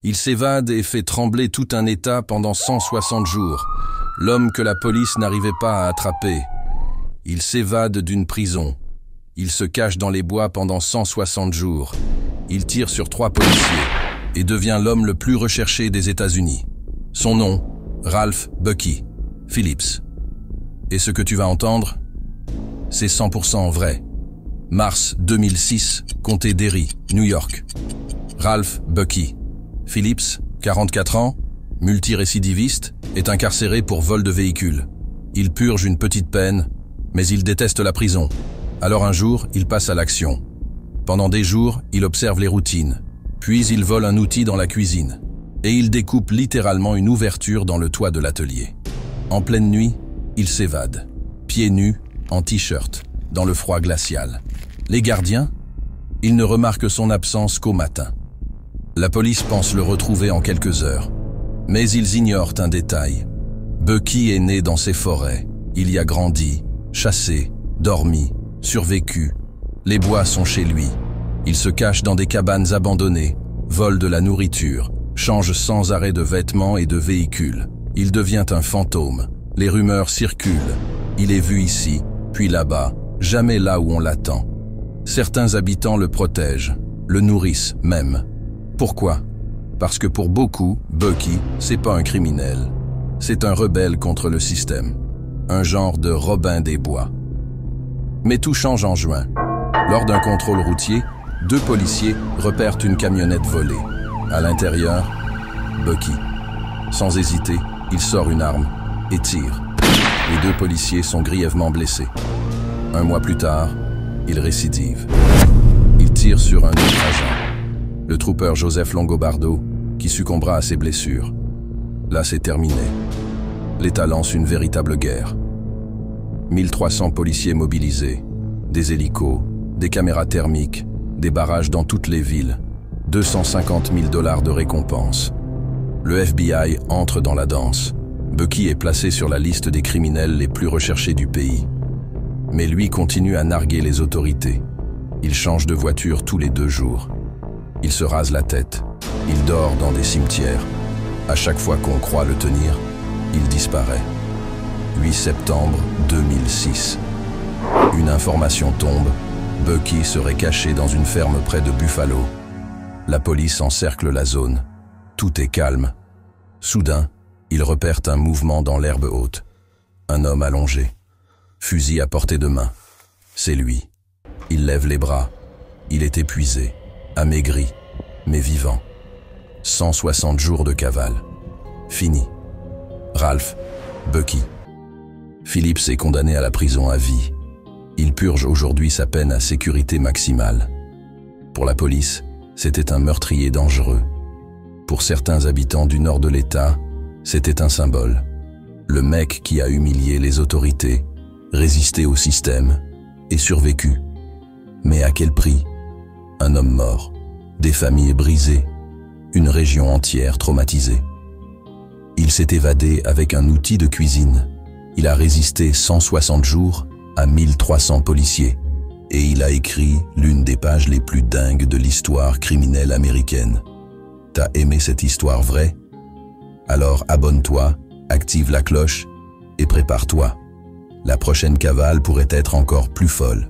Il s'évade et fait trembler tout un État pendant 160 jours. L'homme que la police n'arrivait pas à attraper. Il s'évade d'une prison. Il se cache dans les bois pendant 160 jours. Il tire sur 3 policiers et devient l'homme le plus recherché des États-Unis. Son nom, Ralph Bucky Phillips. Et ce que tu vas entendre, c'est 100% vrai. Mars 2006, comté d'Erie, New York. Ralph Bucky Phillips, 44 ans, multirécidiviste, est incarcéré pour vol de véhicule. Il purge une petite peine, mais il déteste la prison. Alors un jour, il passe à l'action. Pendant des jours, il observe les routines. Puis il vole un outil dans la cuisine. Et il découpe littéralement une ouverture dans le toit de l'atelier. En pleine nuit, il s'évade, pieds nus, en t-shirt, dans le froid glacial. Les gardiens, ils ne remarquent son absence qu'au matin. La police pense le retrouver en quelques heures. Mais ils ignorent un détail. Bucky est né dans ces forêts. Il y a grandi, chassé, dormi, survécu. Les bois sont chez lui. Il se cache dans des cabanes abandonnées, vole de la nourriture, change sans arrêt de vêtements et de véhicules. Il devient un fantôme. Les rumeurs circulent. Il est vu ici, puis là-bas, jamais là où on l'attend. Certains habitants le protègent, le nourrissent même. Pourquoi? Parce que pour beaucoup, Bucky, c'est pas un criminel. C'est un rebelle contre le système. Un genre de Robin des Bois. Mais tout change en juin. Lors d'un contrôle routier, 2 policiers repèrent une camionnette volée. À l'intérieur, Bucky. Sans hésiter, il sort une arme et tire. Les 2 policiers sont grièvement blessés. Un mois plus tard, il récidive. Il tire sur un autre agent, le trooper Joseph Longobardo, qui succombera à ses blessures. Là, c'est terminé. L'État lance une véritable guerre. 1300 policiers mobilisés, des hélicos, des caméras thermiques, des barrages dans toutes les villes, 250 000 $ de récompense. Le FBI entre dans la danse. Bucky est placé sur la liste des criminels les plus recherchés du pays. Mais lui continue à narguer les autorités. Il change de voiture tous les 2 jours. Il se rase la tête. Il dort dans des cimetières. À chaque fois qu'on croit le tenir, il disparaît. 8 septembre 2006. Une information tombe. Bucky serait caché dans une ferme près de Buffalo. La police encercle la zone. Tout est calme. Soudain, ils repèrent un mouvement dans l'herbe haute. Un homme allongé. Fusil à portée de main. C'est lui. Il lève les bras. Il est épuisé, amaigri, mais vivant. 160 jours de cavale. Fini. Ralph Bucky Phillips est condamné à la prison à vie. Il purge aujourd'hui sa peine à sécurité maximale. Pour la police, c'était un meurtrier dangereux. Pour certains habitants du nord de l'État, c'était un symbole. Le mec qui a humilié les autorités, résisté au système et survécu. Mais à quel prix? Un homme mort, des familles brisées, une région entière traumatisée. Il s'est évadé avec un outil de cuisine. Il a résisté 160 jours à 1300 policiers. Et il a écrit l'une des pages les plus dingues de l'histoire criminelle américaine. T'as aimé cette histoire vraie? Alors abonne-toi, active la cloche et prépare-toi. La prochaine cavale pourrait être encore plus folle.